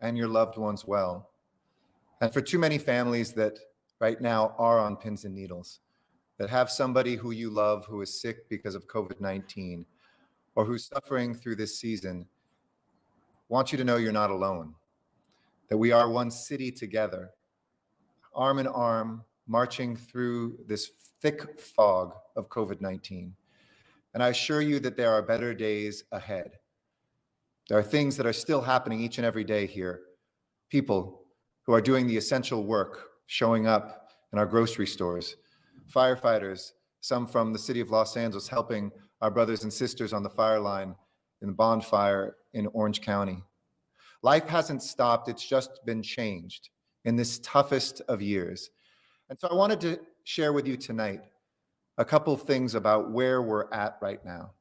and your loved ones well. And for too many families that right now are on pins and needles, that have somebody who you love who is sick because of COVID-19 or who's suffering through this season, want you to know you're not alone, that we are one city together, arm in arm, marching through this thick fog of COVID-19. And I assure you that there are better days ahead. There are things that are still happening each and every day here. People who are doing the essential work, showing up in our grocery stores, firefighters, some from the city of Los Angeles, helping our brothers and sisters on the fire line in the bonfire in Orange County. Life hasn't stopped, it's just been changed in this toughest of years. And so I wanted to share with you tonight a couple of things about where we're at right now,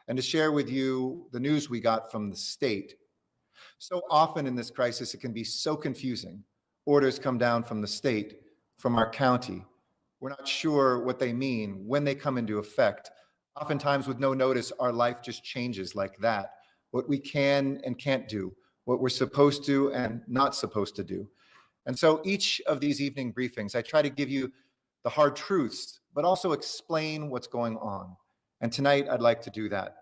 and to share with you the news we got from the state. So often in this crisis, it can be so confusing. Orders come down from the state, from our county. We're not sure what they mean, when they come into effect. Oftentimes with no notice, our life just changes like that. What we can and can't do, what we're supposed to and not supposed to do. And so each of these evening briefings, I try to give you the hard truths, but also explain what's going on. And tonight, I'd like to do that.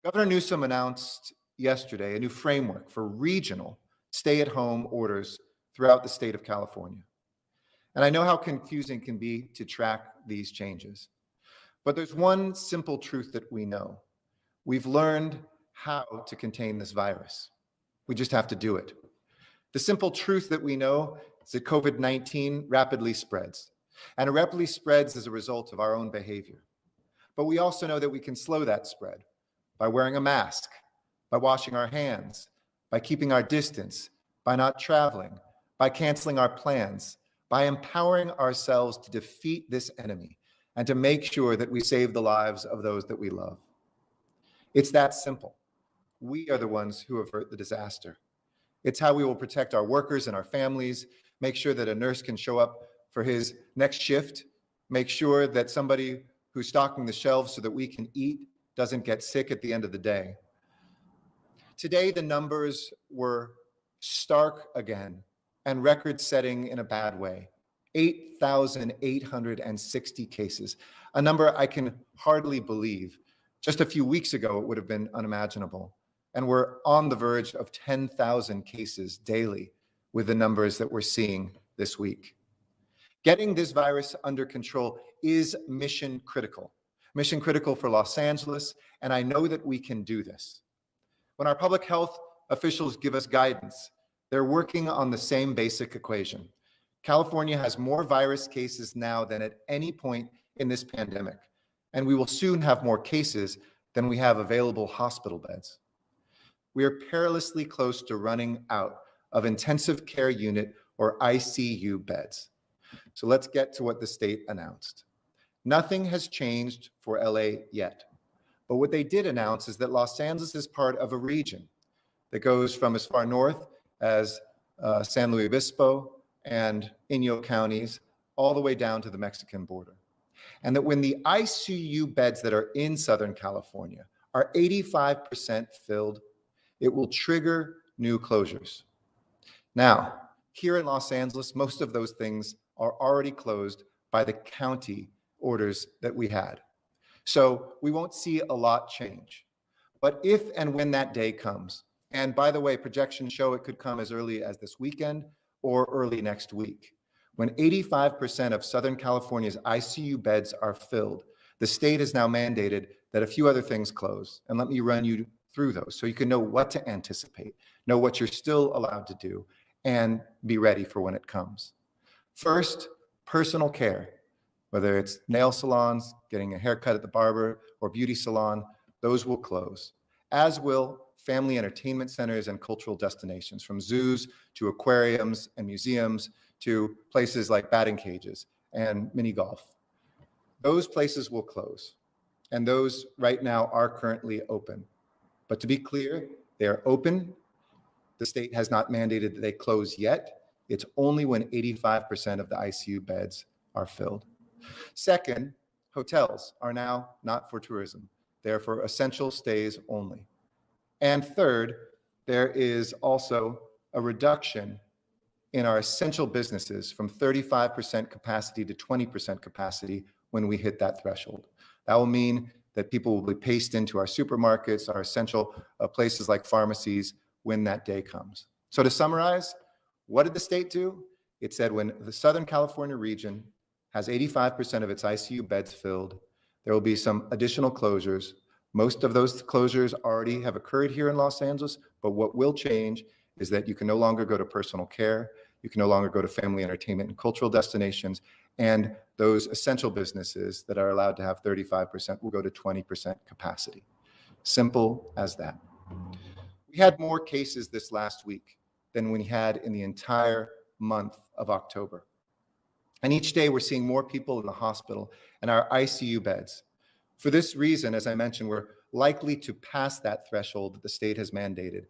Governor Newsom announced yesterday a new framework for regional stay-at-home orders throughout the state of California. And I know how confusing it can be to track these changes. But there's one simple truth that we know. We've learned how to contain this virus. We just have to do it. The simple truth that we know is that COVID-19 rapidly spreads. And it rapidly spreads as a result of our own behavior. But we also know that we can slow that spread by wearing a mask, by washing our hands, by keeping our distance, by not traveling, by canceling our plans, by empowering ourselves to defeat this enemy and to make sure that we save the lives of those that we love. It's that simple. We are the ones who avert the disaster. It's how we will protect our workers and our families, make sure that a nurse can show up for his next shift, make sure that somebody who's stocking the shelves so that we can eat doesn't get sick at the end of the day. Today, the numbers were stark again and record-setting in a bad way. 8,860 cases, a number I can hardly believe. Just a few weeks ago, it would have been unimaginable. And we're on the verge of 10,000 cases daily with the numbers that we're seeing this week. Getting this virus under control is mission critical for Los Angeles, and I know that we can do this. When our public health officials give us guidance, they're working on the same basic equation. California has more virus cases now than at any point in this pandemic, and we will soon have more cases than we have available hospital beds. We are perilously close to running out of intensive care unit or ICU beds. So let's get to what the state announced. Nothing has changed for LA yet, but what they did announce is that Los Angeles is part of a region that goes from as far north as San Luis Obispo and Inyo counties all the way down to the Mexican border. And that when the ICU beds that are in Southern California are 85% filled, it will trigger new closures. Now, here in Los Angeles, most of those things are already closed by the county orders that we had. So we won't see a lot change. But if and when that day comes, and by the way, projections show it could come as early as this weekend or early next week, when 85% of Southern California's ICU beds are filled, the state has now mandated that a few other things close. And let me run you through those so you can know what to anticipate, know what you're still allowed to do, and be ready for when it comes. First, personal care, whether it's nail salons, getting a haircut at the barber, or beauty salon, those will close, as will family entertainment centers and cultural destinations, from zoos to aquariums and museums to places like batting cages and mini golf. Those places will close, and those right now are currently open. But to be clear, they are open. The state has not mandated that they close yet. It's only when 85% of the ICU beds are filled. Second, hotels are now not for tourism. They're for essential stays only. And third, there is also a reduction in our essential businesses from 35% capacity to 20% capacity when we hit that threshold. That will mean that people will be paced into our supermarkets, our essential places like pharmacies when that day comes. So to summarize, what did the state do? It said when the Southern California region has 85% of its ICU beds filled, there will be some additional closures. Most of those closures already have occurred here in Los Angeles, but what will change is that you can no longer go to personal care, you can no longer go to family entertainment and cultural destinations, and those essential businesses that are allowed to have 35% will go to 20% capacity. Simple as that. We had more cases this last week than we had in the entire month of October. And each day we're seeing more people in the hospital and our ICU beds. For this reason, as I mentioned, we're likely to pass that threshold that the state has mandated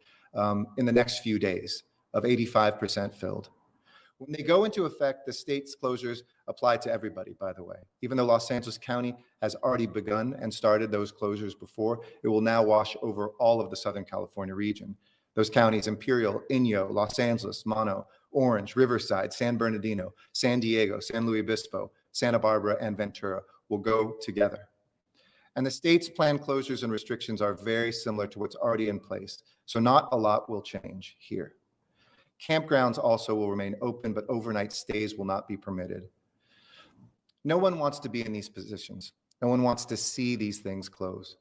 in the next few days of 85% filled. When they go into effect, the state's closures apply to everybody, by the way. Even though Los Angeles County has already begun and started those closures before, it will now wash over all of the Southern California region. Those counties, Imperial, Inyo, Los Angeles, Mono, Orange, Riverside, San Bernardino, San Diego, San Luis Obispo, Santa Barbara, and Ventura will go together. And the state's planned closures and restrictions are very similar to what's already in place, so not a lot will change here. Campgrounds also will remain open, but overnight stays will not be permitted. No one wants to be in these positions. No one wants to see these things close.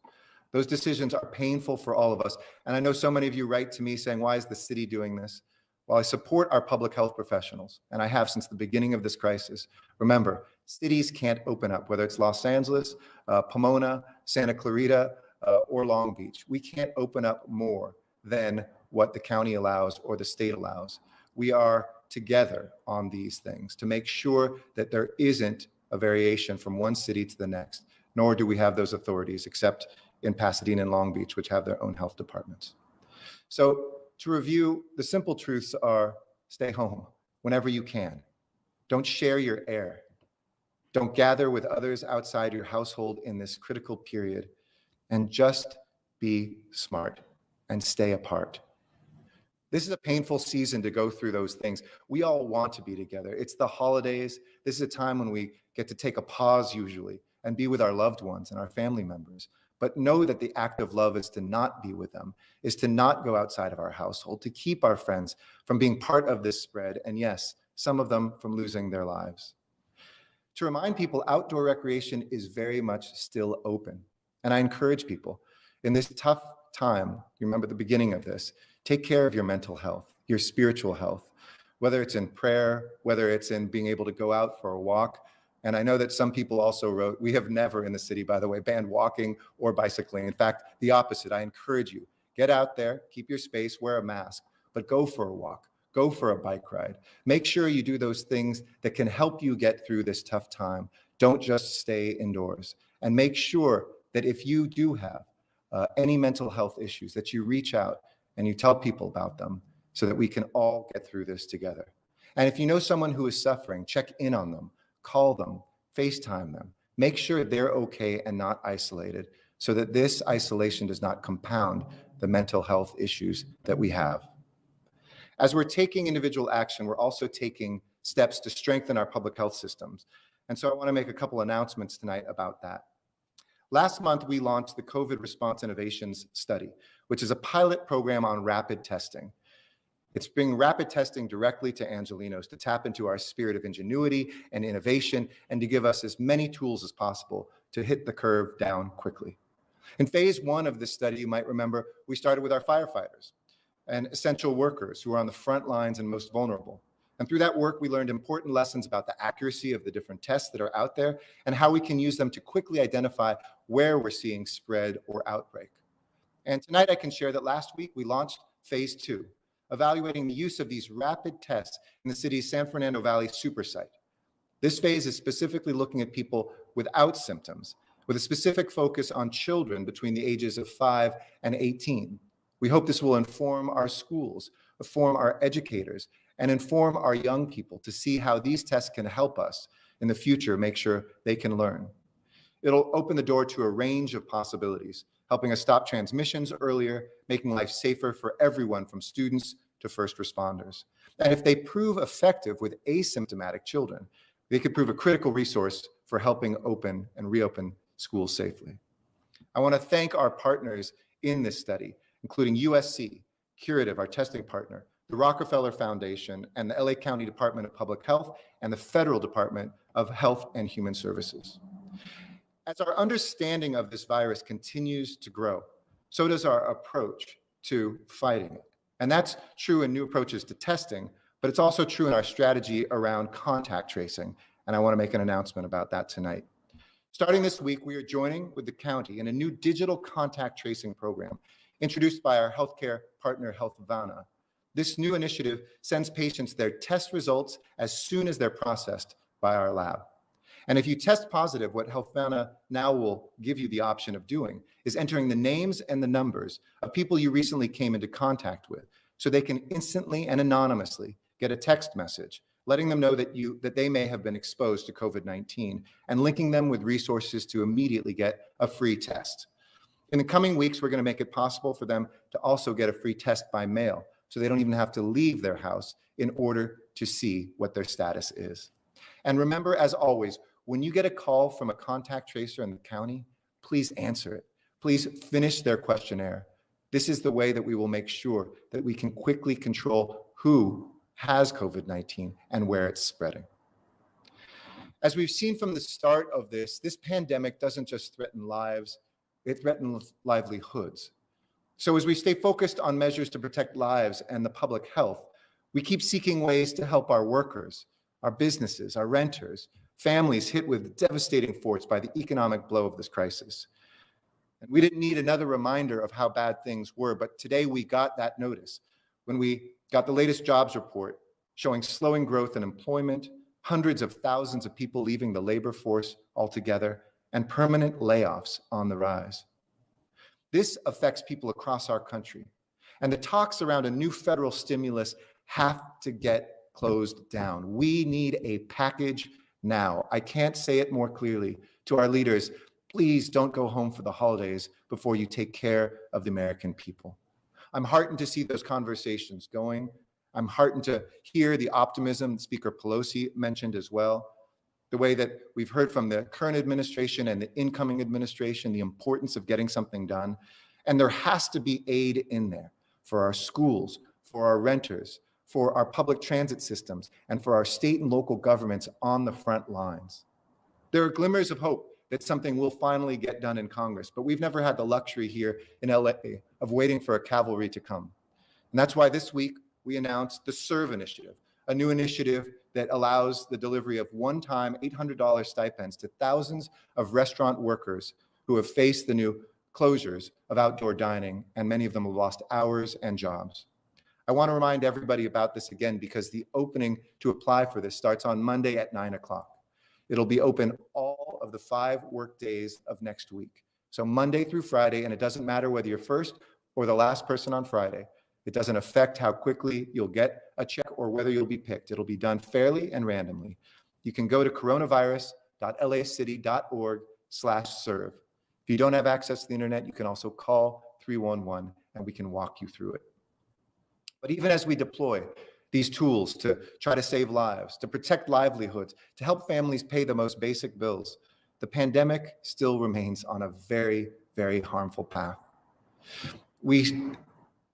Those decisions are painful for all of us. And I know so many of you write to me saying, why is the city doing this? Well, I support our public health professionals, and I have since the beginning of this crisis. Remember, cities can't open up, whether it's Los Angeles, Pomona, Santa Clarita, or Long Beach. We can't open up more than what the county allows or the state allows. We are together on these things to make sure that there isn't a variation from one city to the next, nor do we have those authorities except in Pasadena and Long Beach, which have their own health departments. So to review, the simple truths are stay home whenever you can. Don't share your air. Don't gather with others outside your household in this critical period, and just be smart and stay apart. This is a painful season to go through those things. We all want to be together. It's the holidays. This is a time when we get to take a pause usually and be with our loved ones and our family members. But know that the act of love is to not be with them, is to not go outside of our household, to keep our friends from being part of this spread, and yes, some of them from losing their lives. To remind people, outdoor recreation is very much still open. And I encourage people in this tough time, you remember the beginning of this, take care of your mental health, your spiritual health, whether it's in prayer, whether it's in being able to go out for a walk. And I know that some people also wrote, we have never in the city, by the way, banned walking or bicycling. In fact, the opposite. I encourage you, get out there, keep your space, wear a mask, but go for a walk, go for a bike ride. Make sure you do those things that can help you get through this tough time. Don't just stay indoors. And make sure that if you do have any mental health issues, that you reach out and you tell people about them so that we can all get through this together. And if you know someone who is suffering, check in on them, call them, FaceTime them, make sure they're okay and not isolated so that this isolation does not compound the mental health issues that we have. As we're taking individual action, we're also taking steps to strengthen our public health systems. And so I want to make a couple announcements tonight about that. Last month, we launched the COVID Response Innovations Study, which is a pilot program on rapid testing. It's bringing rapid testing directly to Angelenos to tap into our spirit of ingenuity and innovation and to give us as many tools as possible to hit the curve down quickly. In phase one of this study, you might remember, we started with our firefighters and essential workers who are on the front lines and most vulnerable. And through that work, we learned important lessons about the accuracy of the different tests that are out there and how we can use them to quickly identify where we're seeing spread or outbreak. And tonight I can share that last week we launched phase two, evaluating the use of these rapid tests in the city's San Fernando Valley super site. This phase is specifically looking at people without symptoms, with a specific focus on children between the ages of 5 and 18. We hope this will inform our schools, inform our educators, and inform our young people to see how these tests can help us in the future make sure they can learn. It'll open the door to a range of possibilities, helping us stop transmissions earlier, making life safer for everyone from students to first responders. And if they prove effective with asymptomatic children, they could prove a critical resource for helping open and reopen schools safely. I want to thank our partners in this study, including USC, Curative, our testing partner, the Rockefeller Foundation, and the LA County Department of Public Health, and the Federal Department of Health and Human Services. As our understanding of this virus continues to grow, so does our approach to fighting it. And that's true in new approaches to testing, but it's also true in our strategy around contact tracing. And I want to make an announcement about that tonight. Starting this week, we are joining with the county in a new digital contact tracing program introduced by our healthcare partner, HealthVana. This new initiative sends patients their test results as soon as they're processed by our lab. And if you test positive, what HealthVana now will give you the option of doing is entering the names and the numbers of people you recently came into contact with, so they can instantly and anonymously get a text message letting them know that they may have been exposed to COVID-19 and linking them with resources to immediately get a free test. In the coming weeks, we're going to make it possible for them to also get a free test by mail, so they don't even have to leave their house in order to see what their status is. And remember, as always, when you get a call from a contact tracer in the county, please answer it. Please finish their questionnaire. This is the way that we will make sure that we can quickly control who has COVID-19 and where it's spreading. As we've seen from the start of this pandemic doesn't just threaten lives, it threatens livelihoods. So as we stay focused on measures to protect lives and the public health, we keep seeking ways to help our workers, our businesses, our renters, families hit with devastating force by the economic blow of this crisis. And we didn't need another reminder of how bad things were, but today we got that notice when we got the latest jobs report showing slowing growth in employment, hundreds of thousands of people leaving the labor force altogether, and permanent layoffs on the rise. This affects people across our country, and the talks around a new federal stimulus have to get closed down. We need a package now. I can't say it more clearly to our leaders. Please don't go home for the holidays before you take care of the American people. I'm heartened to see those conversations going. I'm heartened to hear the optimism Speaker Pelosi mentioned as well. The way that we've heard from the current administration and the incoming administration, the importance of getting something done. And there has to be aid in there for our schools, for our renters, for our public transit systems, and for our state and local governments on the front lines. There are glimmers of hope that something will finally get done in Congress, but we've never had the luxury here in LA of waiting for a cavalry to come. And that's why this week we announced the SERVE initiative, a new initiative that allows the delivery of one-time $800 stipends to thousands of restaurant workers who have faced the new closures of outdoor dining, and many of them have lost hours and jobs. I want to remind everybody about this again because the opening to apply for this starts on Monday at 9 o'clock. It'll be open all of the 5 work days of next week. So Monday through Friday, and it doesn't matter whether you're first or the last person on Friday. It doesn't affect how quickly you'll get a check or whether you'll be picked. It'll be done fairly and randomly. You can go to coronavirus.lacity.org/serve. If you don't have access to the internet, you can also call 311 and we can walk you through it. But even as we deploy these tools to try to save lives, to protect livelihoods, to help families pay the most basic bills, the pandemic still remains on a very, very harmful path. We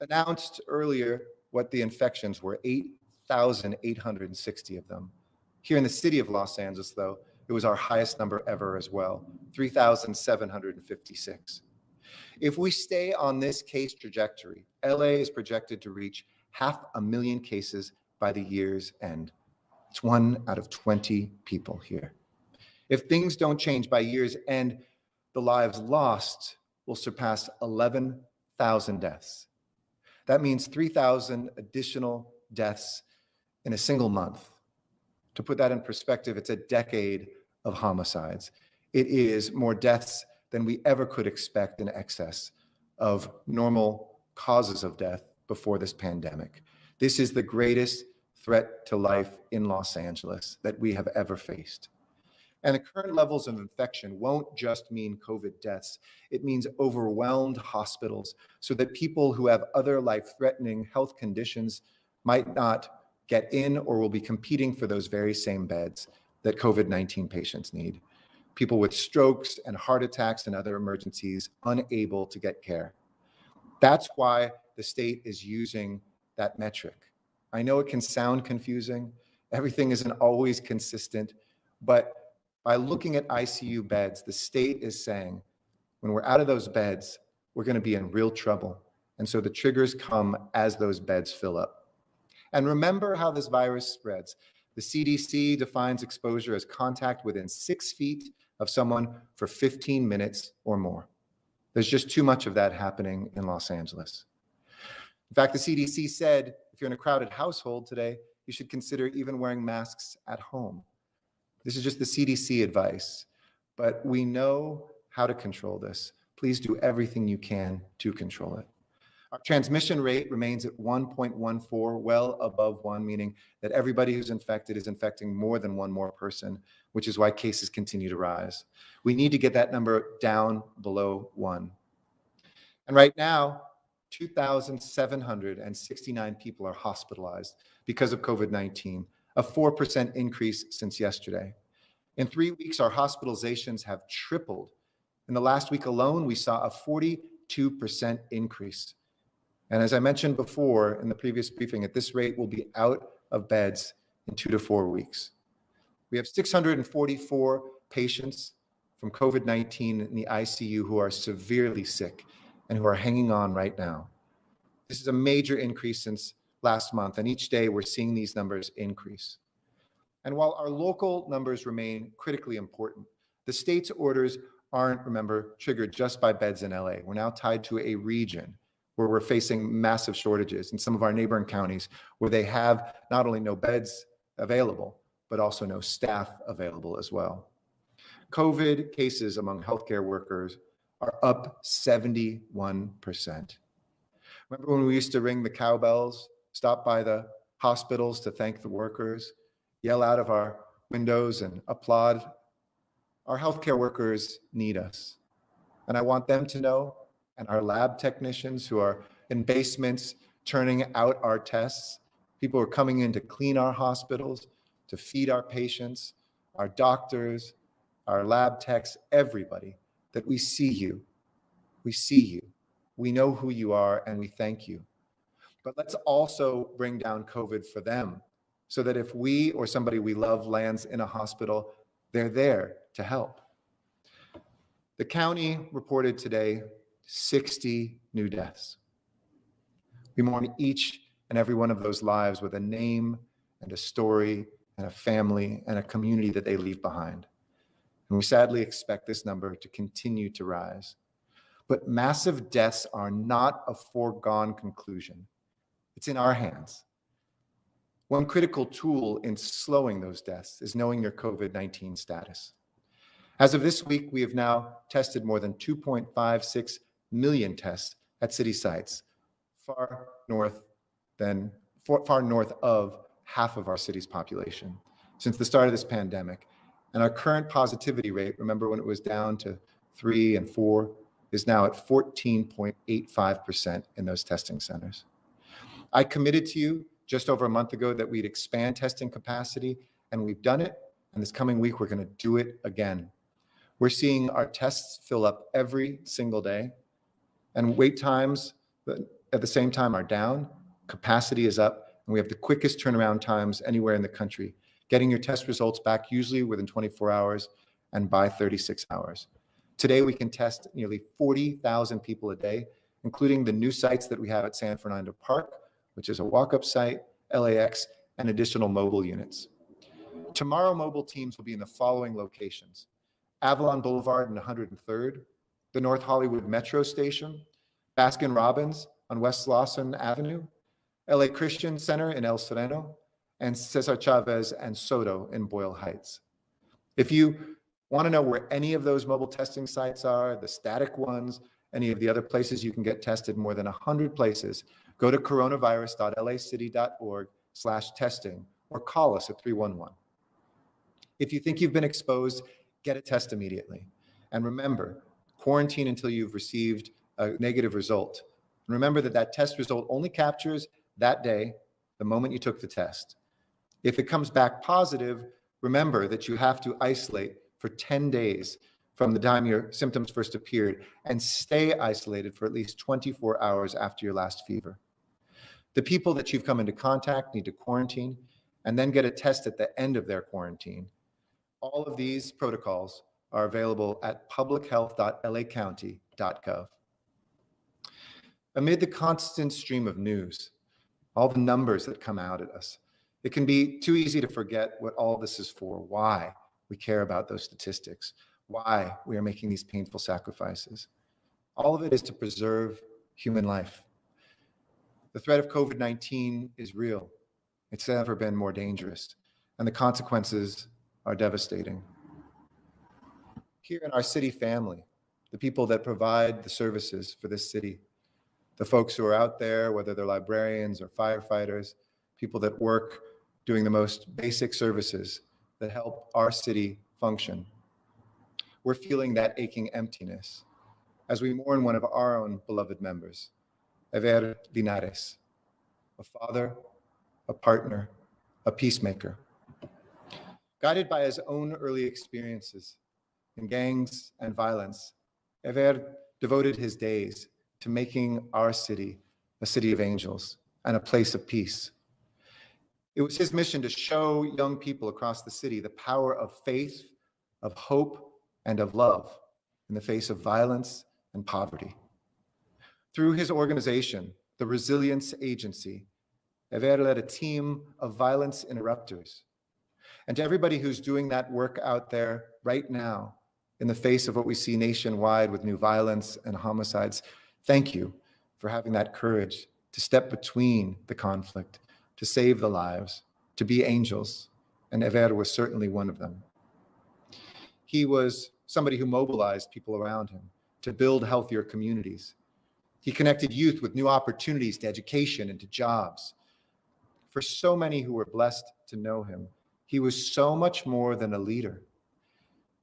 announced earlier what the infections were, 8,860 of them. Here in the city of Los Angeles, though, it was our highest number ever as well, 3,756. If we stay on this case trajectory, LA is projected to reach 500,000 cases by the year's end. It's 1 out of 20 people here. If things don't change by year's end, the lives lost will surpass 11,000 deaths. That means 3,000 additional deaths in a single month. To put that in perspective, it's a decade of homicides. It is more deaths than we ever could expect in excess of normal causes of death before this pandemic. This is the greatest threat to life in Los Angeles that we have ever faced. And the current levels of infection won't just mean COVID deaths. It means overwhelmed hospitals so that people who have other life-threatening health conditions might not get in or will be competing for those very same beds that COVID-19 patients need. People with strokes and heart attacks and other emergencies unable to get care. That's why the state is using that metric. I know it can sound confusing. Everything isn't always consistent, but by looking at ICU beds, the state is saying, when we're out of those beds, we're going to be in real trouble. And so the triggers come as those beds fill up. And remember how this virus spreads. The CDC defines exposure as contact within 6 feet of someone for 15 minutes or more. There's just too much of that happening in Los Angeles. In fact, the CDC said if you're in a crowded household today, you should consider even wearing masks at home. This is just the CDC advice, but we know how to control this. Please do everything you can to control it. Our transmission rate remains at 1.14, well above 1, meaning that everybody who's infected is infecting more than one more person, which is why cases continue to rise. We need to get that number down below 1. And right now, 2,769 people are hospitalized because of COVID-19, a 4% increase since yesterday. In 3 weeks, our hospitalizations have tripled. In the last week alone, we saw a 42% increase. And as I mentioned before in the previous briefing, at this rate, we'll be out of beds in 2 to 4 weeks. We have 644 patients from COVID-19 in the ICU who are severely sick and who are hanging on right now. This is a major increase since last month, and each day we're seeing these numbers increase. And while our local numbers remain critically important, the state's orders aren't, remember, triggered just by beds in LA. We're now tied to a region where we're facing massive shortages in some of our neighboring counties where they have not only no beds available, but also no staff available as well. COVID cases among healthcare workers are up 71%. Remember when we used to ring the cowbells, stop by the hospitals to thank the workers, yell out of our windows and applaud? Our healthcare workers need us. And I want them to know, and our lab technicians who are in basements turning out our tests, people who are coming in to clean our hospitals, to feed our patients, our doctors, our lab techs, everybody, that we see you. We see you. We know who you are, and we thank you. But let's also bring down COVID for them so that if we or somebody we love lands in a hospital, they're there to help. The county reported today 60 new deaths. We mourn each and every one of those lives with a name and a story and a family and a community that they leave behind. And we sadly expect this number to continue to rise. But massive deaths are not a foregone conclusion. It's in our hands. One critical tool in slowing those deaths is knowing your COVID-19 status. As of this week, we have now tested more than 2.56 million tests at city sites, far north of half of our city's population since the start of this pandemic. And our current positivity rate, remember when it was down to 3 and 4, is now at 14.85% in those testing centers. I committed to you just over a month ago that we'd expand testing capacity, and we've done it. And this coming week, we're going to do it again. We're seeing our tests fill up every single day, and wait times at the same time are down. Capacity is up, and we have the quickest turnaround times anywhere in the country, getting your test results back usually within 24 hours and by 36 hours. Today, we can test nearly 40,000 people a day, including the new sites that we have at San Fernando Park, which is a walk-up site, LAX, and additional mobile units. Tomorrow, mobile teams will be in the following locations: Avalon Boulevard and 103rd, the North Hollywood Metro Station, Baskin Robbins on West Lawson Avenue, LA Christian Center in El Sereno, and Cesar Chavez and Soto in Boyle Heights. If you want to know where any of those mobile testing sites are, the static ones, any of the other places you can get tested, more than 100 places, go to coronavirus.lacity.org/testing or call us at 311. If you think you've been exposed, get a test immediately. And remember, quarantine until you've received a negative result. And remember that that test result only captures that day the moment you took the test. If it comes back positive, remember that you have to isolate for 10 days from the time your symptoms first appeared and stay isolated for at least 24 hours after your last fever. The people that you've come into contact need to quarantine and then get a test at the end of their quarantine. All of these protocols are available at publichealth.lacounty.gov. Amid the constant stream of news, all the numbers that come out at us, it can be too easy to forget what all this is for, why we care about those statistics, why we are making these painful sacrifices. All of it is to preserve human life. The threat of COVID-19 is real. It's never been more dangerous, and the consequences are devastating. Here in our city family, the people that provide the services for this city, the folks who are out there, whether they're librarians or firefighters, people that work doing the most basic services that help our city function. We're feeling that aching emptiness as we mourn one of our own beloved members, Ever Linares, a father, a partner, a peacemaker. Guided by his own early experiences in gangs and violence, Ever devoted his days to making our city a city of angels and a place of peace. It was his mission to show young people across the city the power of faith, of hope, and of love in the face of violence and poverty. Through his organization, the Resilience Agency, Ever led a team of violence interrupters. And to everybody who's doing that work out there right now, in the face of what we see nationwide with new violence and homicides, thank you for having that courage to step between the conflict, to save the lives, to be angels. And Ever was certainly one of them. He was somebody who mobilized people around him to build healthier communities. He connected youth with new opportunities to education and to jobs. For so many who were blessed to know him, he was so much more than a leader.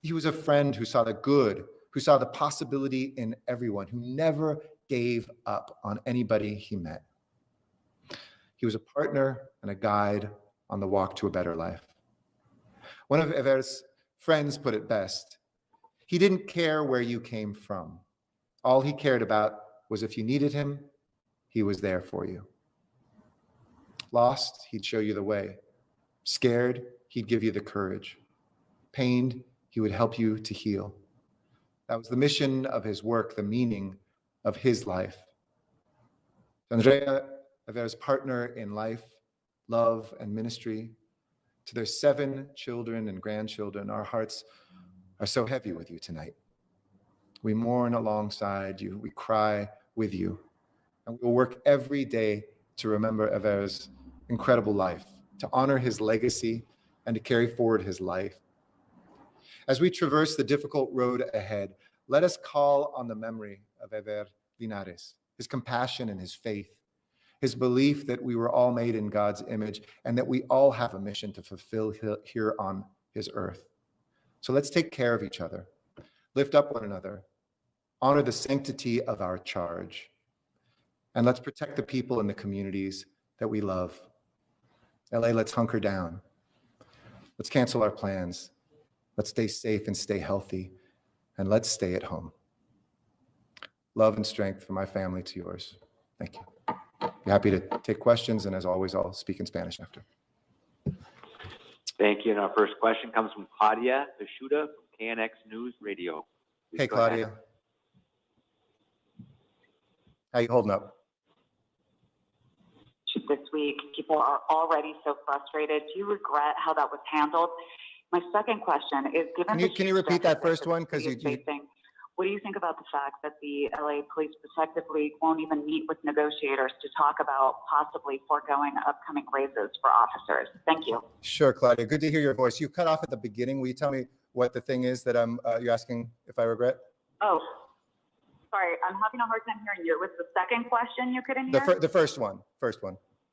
He was a friend who saw the good, who saw the possibility in everyone, who never gave up on anybody he met. He was a partner and a guide on the walk to a better life. One of Ever's friends put it best. He didn't care where you came from. All he cared about was if you needed him, he was there for you. Lost, he'd show you the way. Scared, he'd give you the courage. Pained, he would help you to heal. That was the mission of his work, the meaning of his life. Andrea, Ever's partner in life, love, and ministry, to their 7 children and grandchildren, our hearts are so heavy with you tonight. We mourn alongside you, we cry with you, and we'll work every day to remember Ever's incredible life, to honor his legacy, and to carry forward his life. As we traverse the difficult road ahead, let us call on the memory of Ever Linares, his compassion and his faith, his belief that we were all made in God's image and that we all have a mission to fulfill here on his earth. So let's take care of each other, lift up one another, honor the sanctity of our charge, and let's protect the people in the communities that we love. LA, let's hunker down. Let's cancel our plans. Let's stay safe and stay healthy, and let's stay at home. Love and strength from my family to yours. Thank you. Be happy to take questions, and as always, I'll speak in Spanish after. Thank you. And our first question comes from Claudia Peshuta from KNX News Radio. Please Hey, Claudia. ahead. How you holding up? This week, people are already so frustrated. Do you regret how that was handled? My second question is, given Can you repeat that first one? Because what do you think about the fact that the LA Police Protective League won't even meet with negotiators to talk about possibly foregoing upcoming raises for officers? Thank you. Sure, Claudia. Good to hear your voice. You cut off at the beginning. Will you tell me what the thing is that you're asking if I regret? Oh, sorry. I'm having a hard time hearing you. It was the second question you couldn't hear? The first one.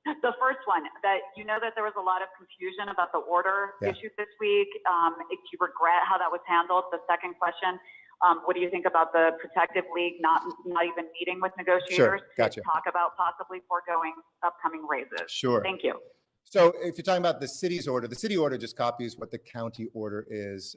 The first one, that you know that there was a lot of confusion about the order issued this week. If you regret how that was handled. The second question, What do you think about the Protective League not even meeting with negotiators Sure, gotcha. to talk about possibly foregoing upcoming raises? Sure. Thank you. So if you're talking about the city's order, the city order just copies what the county order is.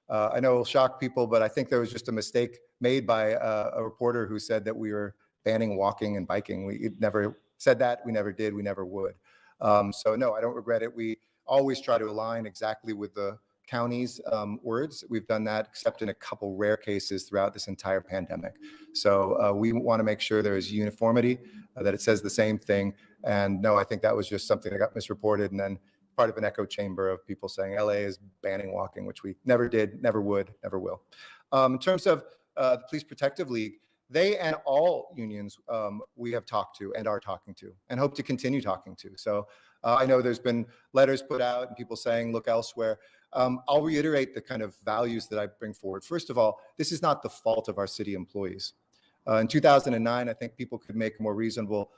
I know it'll shock people, but I think there was just a mistake made by a reporter who said that we were banning walking and biking. We never said that. We never did. We never would. So no, I don't regret it. We always try to align exactly with the county's words. We've done that, except in a couple rare cases throughout this entire pandemic. So we want to make sure there is uniformity, that it says the same thing. And no, I think that was just something that got misreported, and then part of an echo chamber of people saying LA is banning walking, which we never did, never would, never will. In terms of the Police Protective League, they and all unions we have talked to and are talking to and hope to continue talking to. So I know there's been letters put out and people saying, look elsewhere. I'll reiterate the kind of values that I bring forward. First of all, this is not the fault of our city employees. In 2009, I think people could make a more reasonable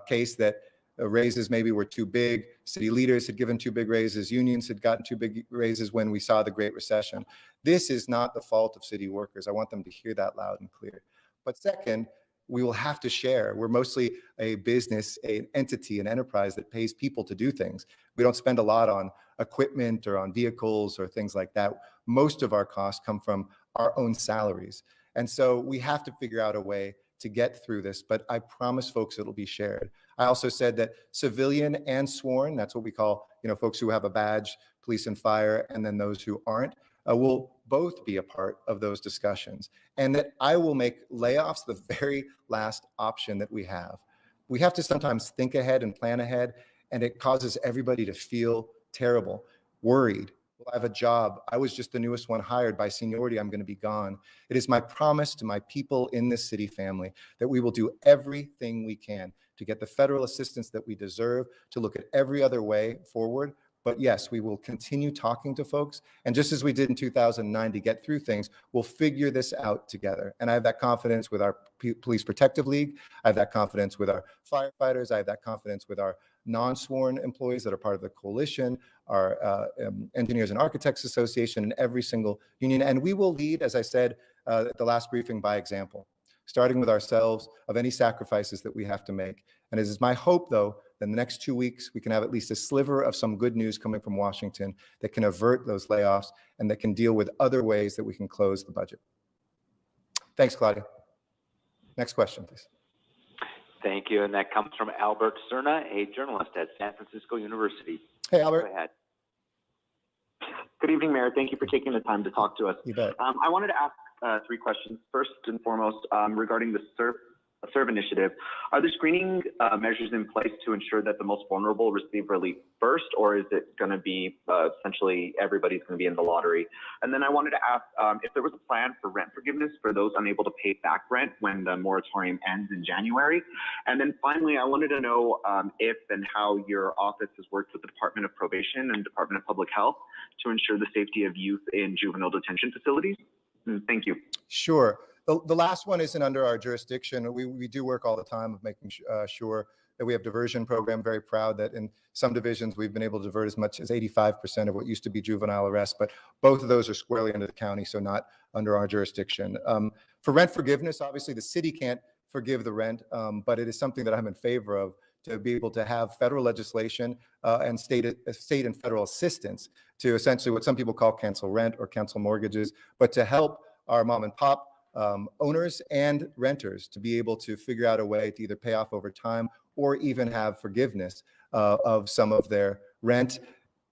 case that raises maybe were too big. City leaders had given too big raises. Unions had gotten too big raises when we saw the Great Recession. This is not the fault of city workers. I want them to hear that loud and clear. But second, we will have to share. We're mostly a business, an entity, an enterprise that pays people to do things. We don't spend a lot on equipment or on vehicles or things like that. Most of our costs come from our own salaries. And so we have to figure out a way to get through this, but I promise folks it'll be shared. I also said that civilian and sworn, that's what we call, folks who have a badge, police and fire, and then those who aren't, will both be a part of those discussions. And that I will make layoffs the very last option that we have. We have to sometimes think ahead and plan ahead, and it causes everybody to feel terrible, worried. Will I have a job? I was just the newest one hired. By seniority, I'm going to be gone. It is my promise to my people in this city family that we will do everything we can to get the federal assistance that we deserve, to look at every other way forward. But yes, we will continue talking to folks. And just as we did in 2009 to get through things, we'll figure this out together. And I have that confidence with our Police Protective League. I have that confidence with our firefighters. I have that confidence with our non-sworn employees that are part of the coalition, our Engineers and Architects Association, and every single union. And we will lead, as I said at the last briefing, by example, starting with ourselves, of any sacrifices that we have to make. And it is my hope, though, that in the next 2 weeks, we can have at least a sliver of some good news coming from Washington that can avert those layoffs and that can deal with other ways that we can close the budget. Thanks, Claudia. Next question, please. Thank you. And that comes from Albert Cerna, a journalist at San Francisco University. Hey, Albert. Go ahead. Good evening, Mayor. Thank you for taking the time to talk to us. You bet. I wanted to ask 3 questions. First and foremost, regarding the SERVE initiative, are there screening measures in place to ensure that the most vulnerable receive relief first, or is it going to be essentially everybody's going to be in the lottery? And then I wanted to ask if there was a plan for rent forgiveness for those unable to pay back rent when the moratorium ends in January. And then finally, I wanted to know if and how your office has worked with the Department of Probation and Department of Public Health to ensure the safety of youth in juvenile detention facilities. Thank you. Sure. The last one isn't under our jurisdiction. We do work all the time of making sure that we have diversion program. Very proud that in some divisions we've been able to divert as much as 85% of what used to be juvenile arrests, but both of those are squarely under the county, so not under our jurisdiction. For rent forgiveness, obviously the city can't forgive the rent, but it is something that I'm in favor of, to be able to have federal legislation and state and federal assistance to essentially what some people call cancel rent or cancel mortgages, but to help our mom and pop owners and renters to be able to figure out a way to either pay off over time or even have forgiveness of some of their rent,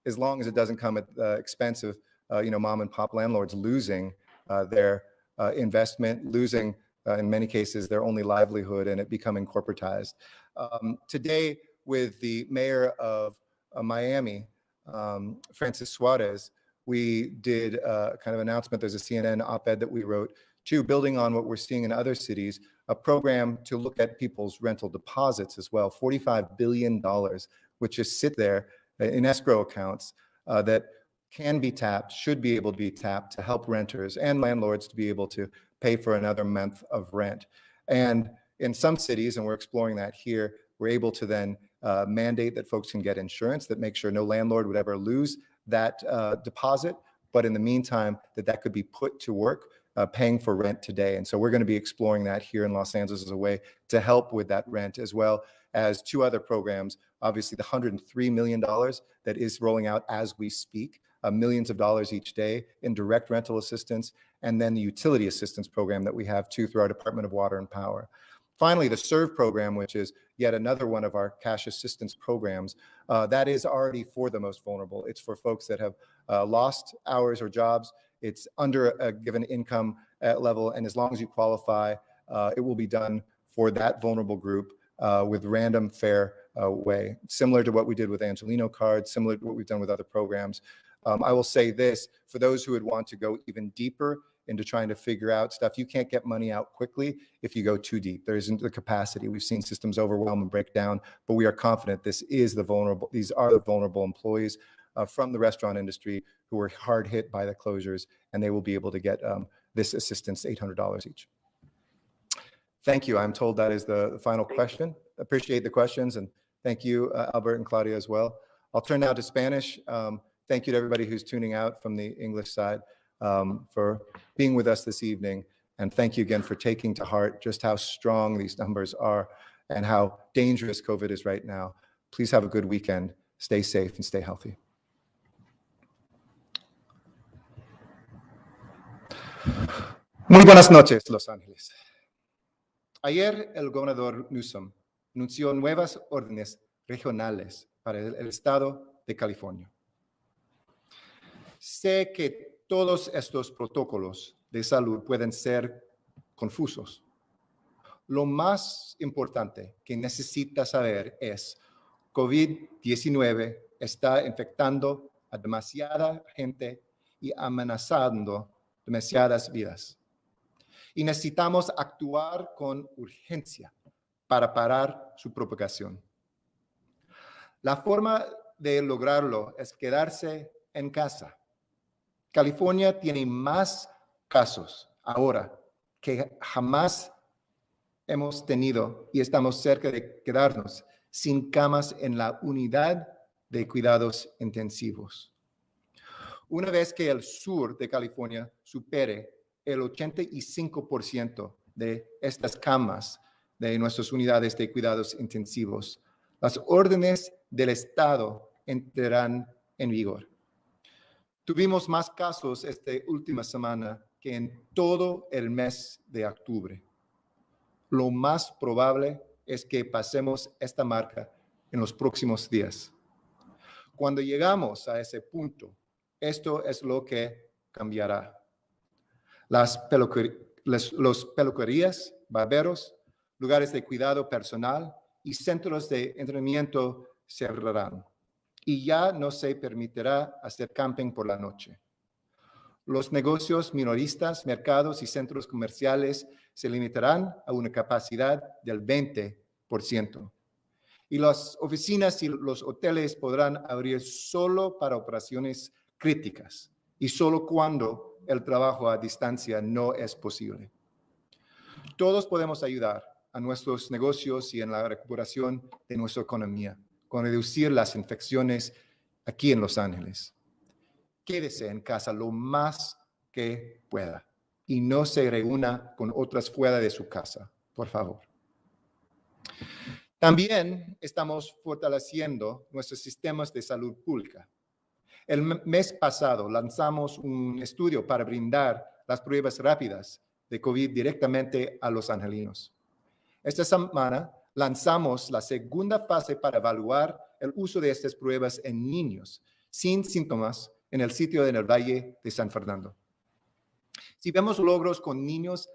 as long as it doesn't come at the expense of mom and pop landlords losing their investment, losing in many cases their only livelihood, and it becoming corporatized. Today, with the mayor of Miami, Francis Suarez, we did a kind of announcement. There's a CNN op-ed that we wrote, to building on what we're seeing in other cities, a program to look at people's rental deposits as well, $45 billion, which just sit there in escrow accounts that can be tapped, should be able to be tapped to help renters and landlords to be able to pay for another month of rent. And in some cities, and we're exploring that here, we're able to then mandate that folks can get insurance that makes sure no landlord would ever lose that deposit. But in the meantime, that could be put to work paying for rent today. And so we're going to be exploring that here in Los Angeles as a way to help with that rent, as well as two other programs. Obviously, the $103 million that is rolling out as we speak, millions of dollars each day in direct rental assistance, and then the utility assistance program that we have too through our Department of Water and Power. Finally, the SERVE program, which is yet another one of our cash assistance programs, that is already for the most vulnerable. It's for folks that have lost hours or jobs. It's under a given income level, and as long as you qualify, it will be done for that vulnerable group with random, fair way, similar to what we did with Angelino cards, similar to what we've done with other programs. I will say this, for those who would want to go even deeper into trying to figure out stuff, you can't get money out quickly if you go too deep. There isn't the capacity. We've seen systems overwhelm and break down, but we are confident these are the vulnerable employees from the restaurant industry who were hard hit by the closures, and they will be able to get this assistance, $800 each. Thank you. I'm told that is the final question. Appreciate the questions, and thank you, Albert and Claudia as well. I'll turn now to Spanish. Thank you to everybody who's tuning out from the English side for being with us this evening. And thank you again for taking to heart just how strong these numbers are and how dangerous COVID is right now. Please have a good weekend. Stay safe and stay healthy. Muy buenas noches, Los Ángeles. Ayer el gobernador Newsom anunció nuevas órdenes regionales para el estado de California. Sé que todos estos protocolos de salud pueden ser confusos. Lo más importante que necesita saber es COVID-19 está infectando a demasiada gente y amenazando demasiadas vidas. Y necesitamos actuar con urgencia para parar su propagación. La forma de lograrlo es quedarse en casa. California tiene más casos ahora que jamás hemos tenido y estamos cerca de quedarnos sin camas en la unidad de cuidados intensivos. Una vez que el sur de California supere el 85% de estas camas de nuestras unidades de cuidados intensivos, las órdenes del Estado entrarán en vigor. Tuvimos más casos esta última semana que en todo el mes de octubre. Lo más probable es que pasemos esta marca en los próximos días. Cuando llegamos a ese punto, esto es lo que cambiará. Los peluquerías, barberos, lugares de cuidado personal y centros de entrenamiento cerrarán. Y ya no se permitirá hacer camping por la noche. Los negocios minoristas, mercados y centros comerciales se limitarán a una capacidad del 20%. Y las oficinas y los hoteles podrán abrir solo para operaciones críticas y solo cuando el trabajo a distancia no es posible. Todos podemos ayudar a nuestros negocios y en la recuperación de nuestra economía con reducir las infecciones aquí en Los Ángeles. Quédese en casa lo más que pueda y no se reúna con otras fuera de su casa, por favor. También estamos fortaleciendo nuestros sistemas de salud pública. El mes pasado lanzamos un estudio para brindar las pruebas rápidas de COVID directamente a los angelinos. Esta semana lanzamos la segunda fase para evaluar el uso de estas pruebas en niños sin síntomas en el sitio en el Valle de San Fernando. Si vemos logros con niños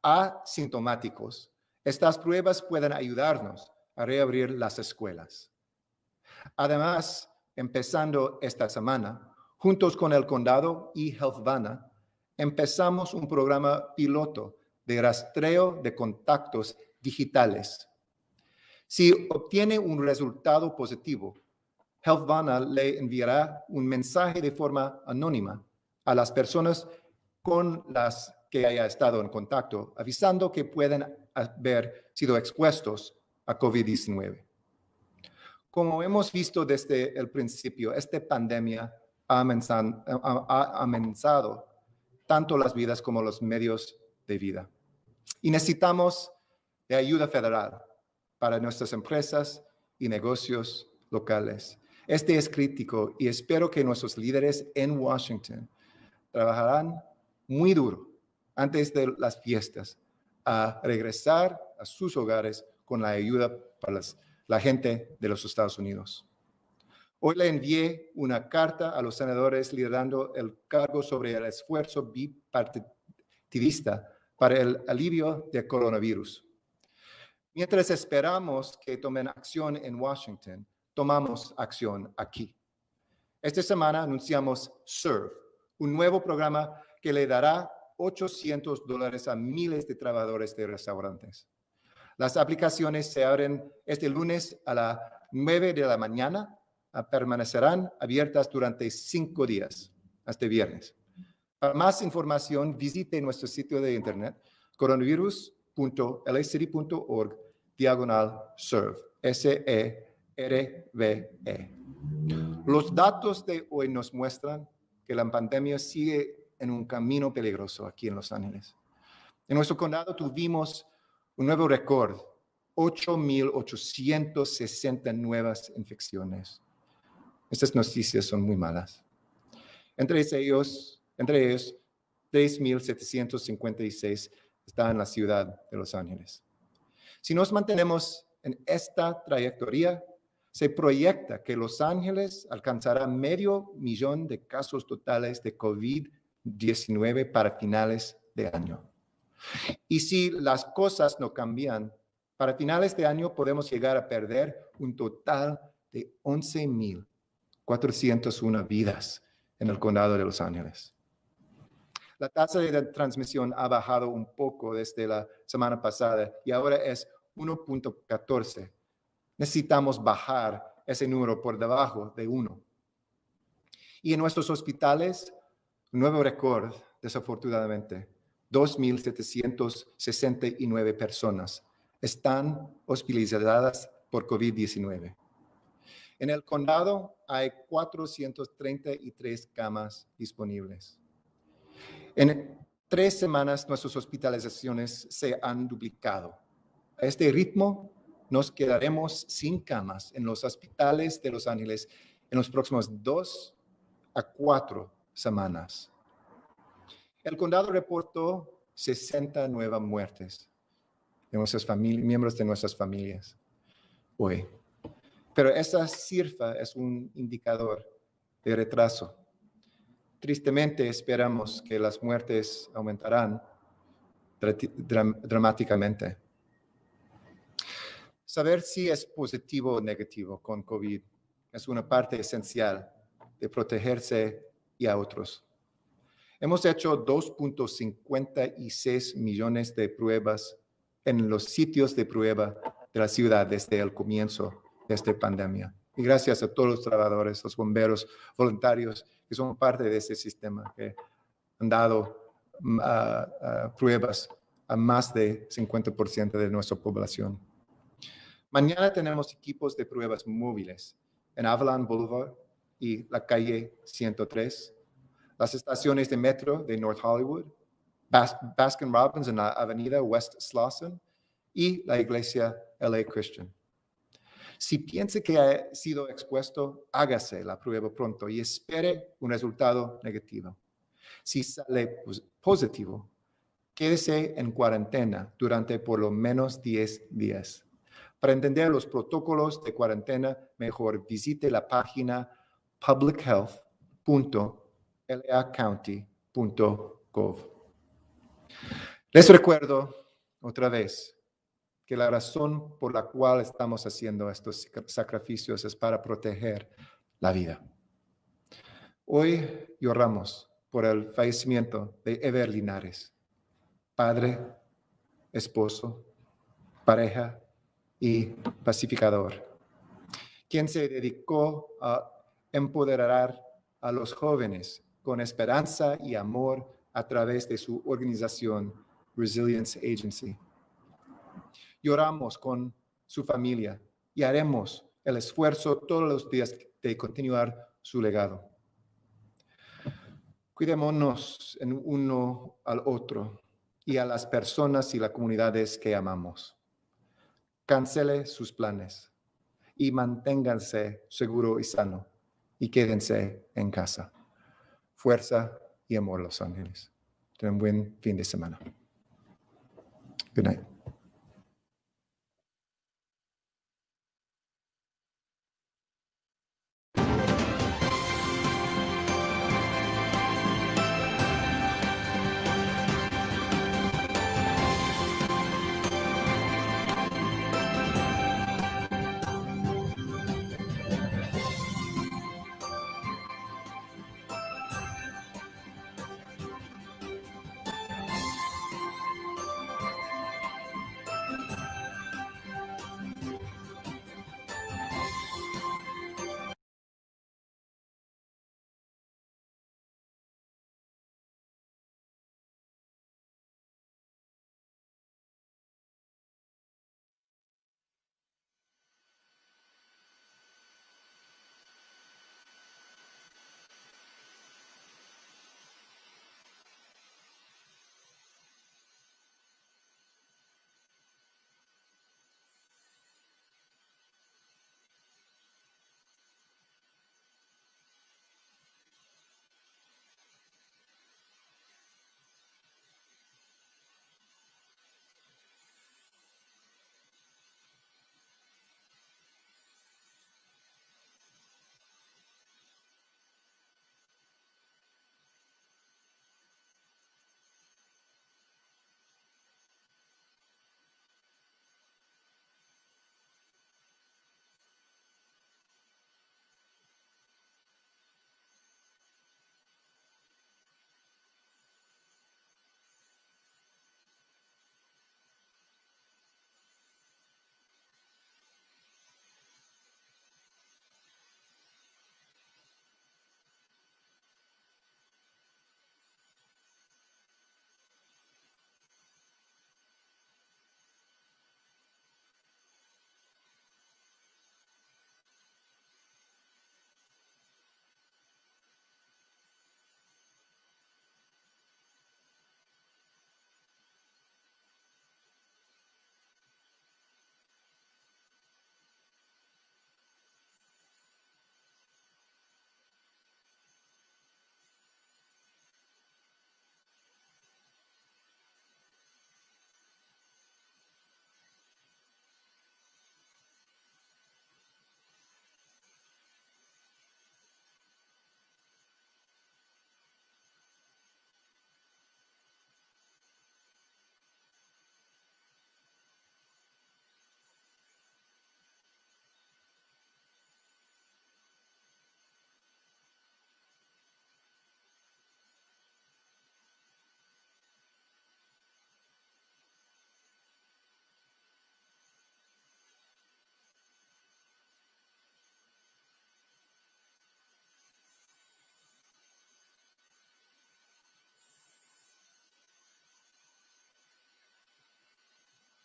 asintomáticos, estas pruebas pueden ayudarnos a reabrir las escuelas. Además, empezando esta semana, juntos con el condado y Healthvana, empezamos un programa piloto de rastreo de contactos digitales. Si obtiene un resultado positivo, Healthvana le enviará un mensaje de forma anónima a las personas con las que haya estado en contacto, avisando que pueden haber sido expuestos a COVID-19. Como hemos visto desde el principio, esta pandemia ha amenazado tanto las vidas como los medios de vida. Y necesitamos de ayuda federal para nuestras empresas y negocios locales. Este es crítico y espero que nuestros líderes en Washington trabajarán muy duro antes de las fiestas a regresar a sus hogares con la ayuda para la gente de los Estados Unidos. Hoy le envié una carta a los senadores liderando el cargo sobre el esfuerzo bipartidista para el alivio del coronavirus. Mientras esperamos que tomen acción en Washington, tomamos acción aquí. Esta semana anunciamos SERVE, un nuevo programa que le dará $800 a miles de trabajadores de restaurantes. Las aplicaciones se abren este lunes a las 9 de la mañana. Permanecerán abiertas durante 5 días, hasta viernes. Para más información, visite nuestro sitio de internet coronavirus.lacity.org/serve, SERVE. Los datos de hoy nos muestran que la pandemia sigue en un camino peligroso aquí en Los Ángeles. En nuestro condado tuvimos un nuevo récord, 8,860 nuevas infecciones. Estas noticias son muy malas. Entre ellos, 3,756 están en la ciudad de Los Ángeles. Si nos mantenemos en esta trayectoria, se proyecta que Los Ángeles alcanzará 500,000 de casos totales de COVID-19 para finales de año. Y si las cosas no cambian, para finales de año podemos llegar a perder un total de 11,401 vidas en el condado de Los Ángeles. La tasa de transmisión ha bajado un poco desde la semana pasada y ahora es 1.14. Necesitamos bajar ese número por debajo de 1. Y en nuestros hospitales, un nuevo récord, desafortunadamente, 2,769 personas están hospitalizadas por COVID-19. En el condado hay 433 camas disponibles. En 3 semanas, nuestras hospitalizaciones se han duplicado. A este ritmo, nos quedaremos sin camas en los hospitales de Los Ángeles en los próximos 2 a 4 semanas. El condado reportó 60 nuevas muertes de miembros de nuestras familias hoy. Pero esta cifra es un indicador de retraso. Tristemente esperamos que las muertes aumentarán dramáticamente. Saber si es positivo o negativo con COVID es una parte esencial de protegerse y a otros. Hemos hecho 2.56 millones de pruebas en los sitios de prueba de la ciudad desde el comienzo de esta pandemia. Y gracias a todos los trabajadores, los bomberos, voluntarios que son parte de este sistema, que han dado pruebas a más de 50% de nuestra población. Mañana tenemos equipos de pruebas móviles en Avalon Boulevard y la calle 103, las estaciones de metro de North Hollywood, Baskin Robbins en la avenida West Slauson y la iglesia LA Christian. Si piensa que ha sido expuesto, hágase la prueba pronto y espere un resultado negativo. Si sale positivo, quédese en cuarentena durante por lo menos 10 días. Para entender los protocolos de cuarentena, mejor visite la página publichealth.lacounty.gov. Les recuerdo otra vez que la razón por la cual estamos haciendo estos sacrificios es para proteger la vida. Hoy lloramos por el fallecimiento de Ever Linares, padre, esposo, pareja y pacificador, quien se dedicó a empoderar a los jóvenes con esperanza y amor a través de su organización Resilience Agency. Lloramos con su familia y haremos el esfuerzo todos los días de continuar su legado. Cuidémonos en uno al otro y a las personas y las comunidades que amamos. Cancele sus planes y manténganse seguro y sano y quédense en casa. Fuerza y amor, Los Ángeles. Ten un buen fin de semana. Good night.